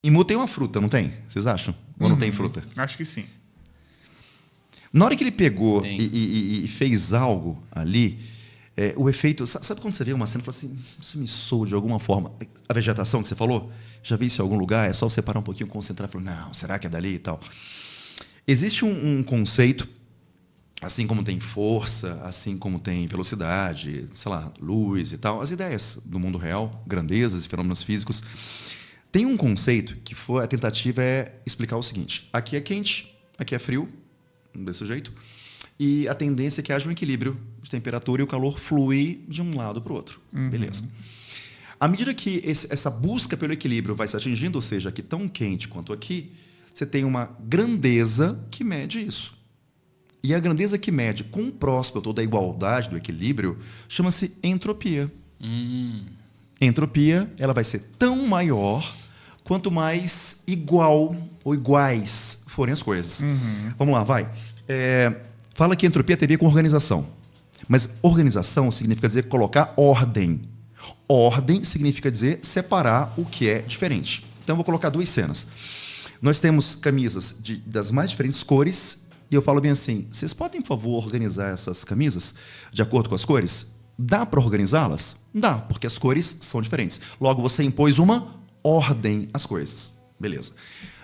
Em Mu tem uma fruta, não tem? Vocês acham? Ou não tem fruta? Acho que sim. Na hora que ele pegou Tem. e fez algo ali, o efeito... Sabe quando você vê uma cena e fala assim, isso me soa de alguma forma? A vegetação que você falou, já vi isso em algum lugar, é só você parar um pouquinho, concentrar e falar, não, será que é dali e tal? Existe um conceito, assim como tem força, assim como tem velocidade, sei lá, luz e tal, as ideias do mundo real, grandezas e fenômenos físicos. Tem um conceito que a tentativa é explicar o seguinte: aqui é quente, aqui é frio, desse jeito, e a tendência é que haja um equilíbrio de temperatura e o calor flui de um lado para o outro. Beleza. À medida que essa busca pelo equilíbrio vai se atingindo, ou seja, aqui tão quente quanto aqui, você tem uma grandeza que mede isso. E a grandeza que mede com o próximo toda a igualdade do equilíbrio chama-se entropia. Entropia, ela vai ser tão maior quanto mais igual ou iguais forem as coisas. Vamos lá, vai. Fala que entropia tem a ver com organização. Mas organização significa dizer colocar ordem. Ordem significa dizer separar o que é diferente. Então, eu vou colocar duas cenas. Nós temos camisas das mais diferentes cores e eu falo bem assim, vocês podem, por favor, organizar essas camisas de acordo com as cores? Dá para organizá-las? Dá, porque as cores são diferentes. Logo, você impôs uma ordem às coisas. Beleza.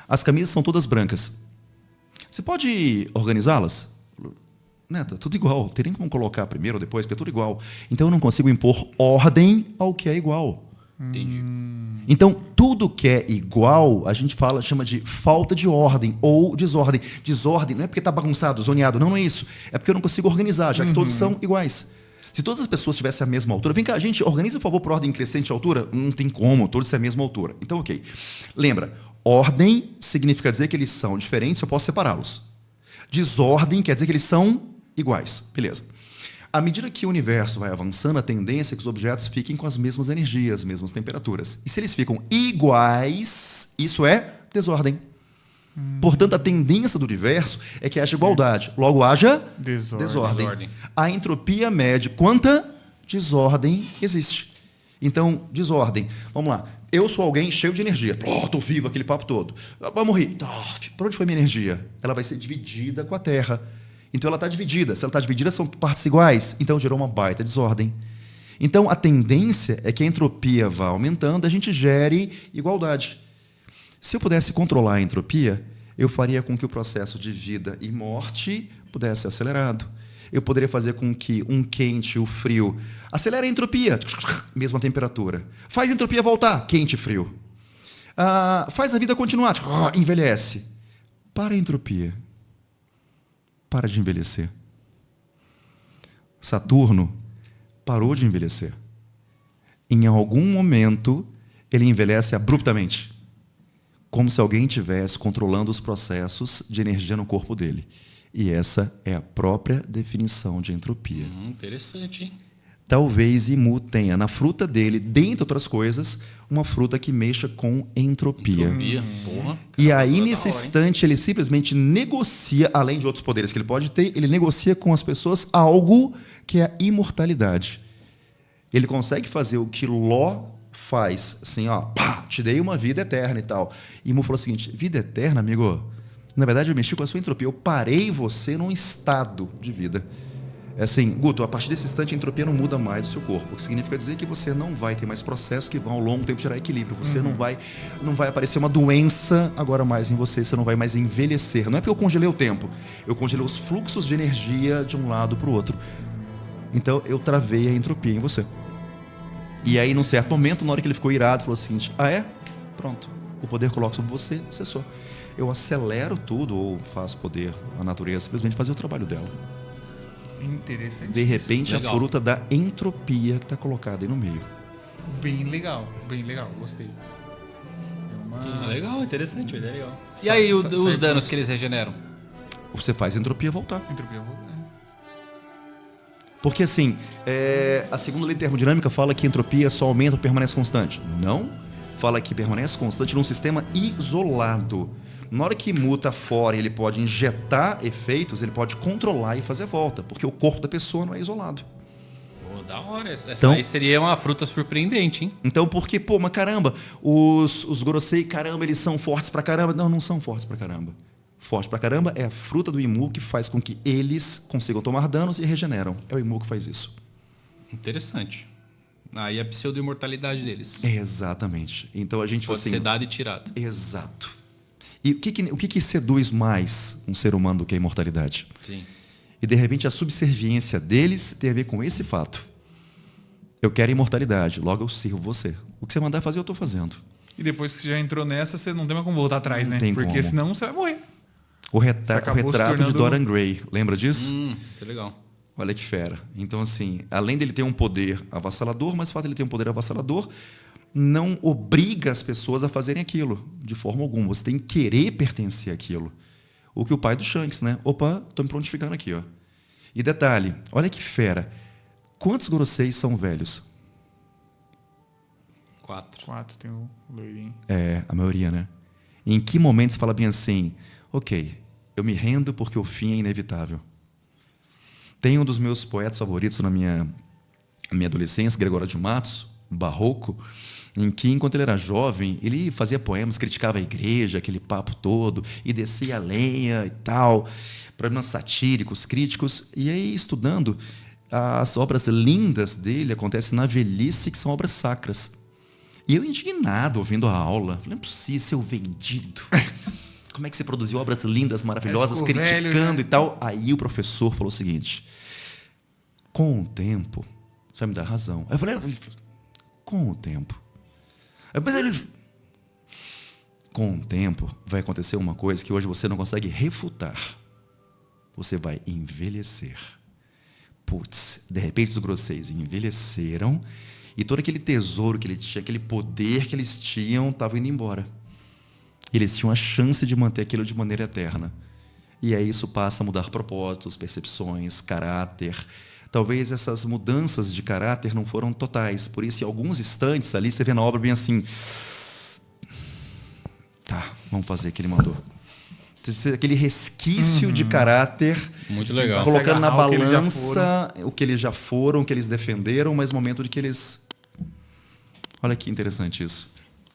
As camisas são todas brancas. Você pode organizá-las? Neta, tudo igual. Teria como colocar primeiro ou depois, porque é tudo igual. Então, eu não consigo impor ordem ao que é igual. Entendi. Então, tudo que é igual, a gente chama de falta de ordem ou desordem. Desordem não é porque está bagunçado, zoneado. Não é isso. É porque eu não consigo organizar, já que todos são iguais. Se todas as pessoas tivessem a mesma altura... Vem cá, gente, organiza, por favor, por ordem crescente de altura. Não tem como, todos têm a mesma altura. Então, ok. Lembra, ordem significa dizer que eles são diferentes, eu posso separá-los. Desordem quer dizer que eles são iguais. Beleza. À medida que o universo vai avançando, a tendência é que os objetos fiquem com as mesmas energias, mesmas temperaturas. E se eles ficam iguais, isso é desordem. Portanto, a tendência do universo é que haja igualdade. Logo, haja desordem. A entropia mede quanta desordem existe. Então, desordem. Vamos lá. Eu sou alguém cheio de energia. Estou vivo, aquele papo todo. Vou morrer. Para onde foi minha energia? Ela vai ser dividida com a Terra. Então, ela está dividida. Se ela está dividida, são partes iguais. Então, gerou uma baita desordem. Então, a tendência é que a entropia vá aumentando, a gente gere igualdade. Se eu pudesse controlar a entropia, eu faria com que o processo de vida e morte pudesse ser acelerado. Eu poderia fazer com que um quente e o frio... Acelera a entropia, mesma temperatura. Faz a entropia voltar, quente e frio. Faz a vida continuar, envelhece. Para a entropia. Para de envelhecer. Saturno parou de envelhecer. Em algum momento, ele envelhece abruptamente. Como se alguém estivesse controlando os processos de energia no corpo dele. E essa é a própria definição de entropia. Interessante, hein? Talvez Imu tenha na fruta dele, dentre outras coisas, uma fruta que mexa com entropia. Porra. E aí, nesse instante, ele simplesmente negocia, além de outros poderes que ele pode ter, ele negocia com as pessoas algo que é a imortalidade. Ele consegue fazer o que Ló faz, assim, te dei uma vida eterna e tal. E Imu falou o seguinte, vida eterna, amigo? Na verdade, eu mexi com a sua entropia. Eu parei você num estado de vida. É assim, Guto, a partir desse instante a entropia não muda mais do seu corpo. O que significa dizer que você não vai ter mais processos que vão ao longo do tempo gerar equilíbrio. Você não vai aparecer uma doença agora mais em você. Você não vai mais envelhecer. Não é porque eu congelei o tempo. Eu congelei os fluxos de energia de um lado para o outro. Então, eu travei a entropia em você. E aí, num certo momento, na hora que ele ficou irado, falou o seguinte, pronto. O poder coloca sobre você, cessou. Eu acelero tudo, ou faço poder, a natureza, simplesmente fazer o trabalho dela. Interessante. De repente, Legal. a fruta da entropia que está colocada aí no meio. Bem legal, gostei. Legal, interessante, mas é legal. E aí, os danos que eles regeneram? Você faz a entropia voltar. Entropia voltar. Porque, assim, a segunda lei de termodinâmica fala que a entropia só aumenta ou permanece constante. Não. Fala que permanece constante num sistema isolado. Na hora que muta fora e ele pode injetar efeitos, ele pode controlar e fazer a volta, porque o corpo da pessoa não é isolado. da hora. Essa Então- aí seria uma fruta surpreendente, hein? Então, porque, pô, mas caramba, os Gorosei, caramba, eles são fortes pra caramba. Não, não são fortes pra caramba. Forte pra caramba é a fruta do Imu que faz com que eles consigam tomar danos e regeneram. É o Imu que faz isso. Interessante. Aí a pseudo-imortalidade deles. Exatamente. Então a gente Pode assim, ser dada e tirada. exato. E o que seduz mais um ser humano do que a imortalidade? Sim. E de repente a subserviência deles tem a ver com esse fato. Eu quero imortalidade, logo eu sirvo você. O que você mandar fazer, eu estou fazendo. E depois que você já entrou nessa, você não tem mais como voltar atrás, né? tem Porque como. senão você vai morrer. O Você acabou se retrato de tornando- Dorian Gray, lembra disso? Isso é legal. Olha que fera. Então, assim, além dele ter um poder avassalador, mas o fato de ele ter um poder avassalador não obriga as pessoas a fazerem aquilo, de forma alguma. Você tem que querer pertencer àquilo. O que o pai do Shanks, né? Opa, estou me prontificando aqui, ó. E detalhe, olha que fera. Quantos Goroseis são velhos? 4. 4, tem o loirinho. É, a maioria, né? Em que momento você fala bem assim, ok, eu me rendo porque o fim é inevitável. Tem um dos meus poetas favoritos na minha adolescência, Gregório de Matos, barroco, em que, enquanto ele era jovem, ele fazia poemas, criticava a igreja, aquele papo todo, e descia a lenha e tal, poemas satíricos, críticos. E aí, estudando, as obras lindas dele acontecem na velhice, que são obras sacras. E eu indignado, ouvindo a aula, falei, não é possível ser o vendido. Como é que você produziu obras lindas, maravilhosas, ficou velho, criticando né? e tal? Aí o professor falou o seguinte, com o tempo, você vai me dar razão. Aí eu falei, com o tempo. Aí, mas ele, com o tempo, vai acontecer uma coisa que hoje você não consegue refutar. Você vai envelhecer. Putz, de repente os Goroseis envelheceram e todo aquele tesouro que ele tinha, aquele poder que eles tinham, estava indo embora. Eles tinham a chance de manter aquilo de maneira eterna. E aí isso passa a mudar propósitos, percepções, caráter. Talvez essas mudanças de caráter não foram totais. Por isso, em alguns instantes ali, você vê na obra bem assim... Tá, vamos fazer o que ele mandou. Aquele resquício de caráter... Muito legal. Colocando na agarrar o que eles já balança o que eles já foram, o que eles defenderam, mas no momento de que eles... Olha que interessante isso.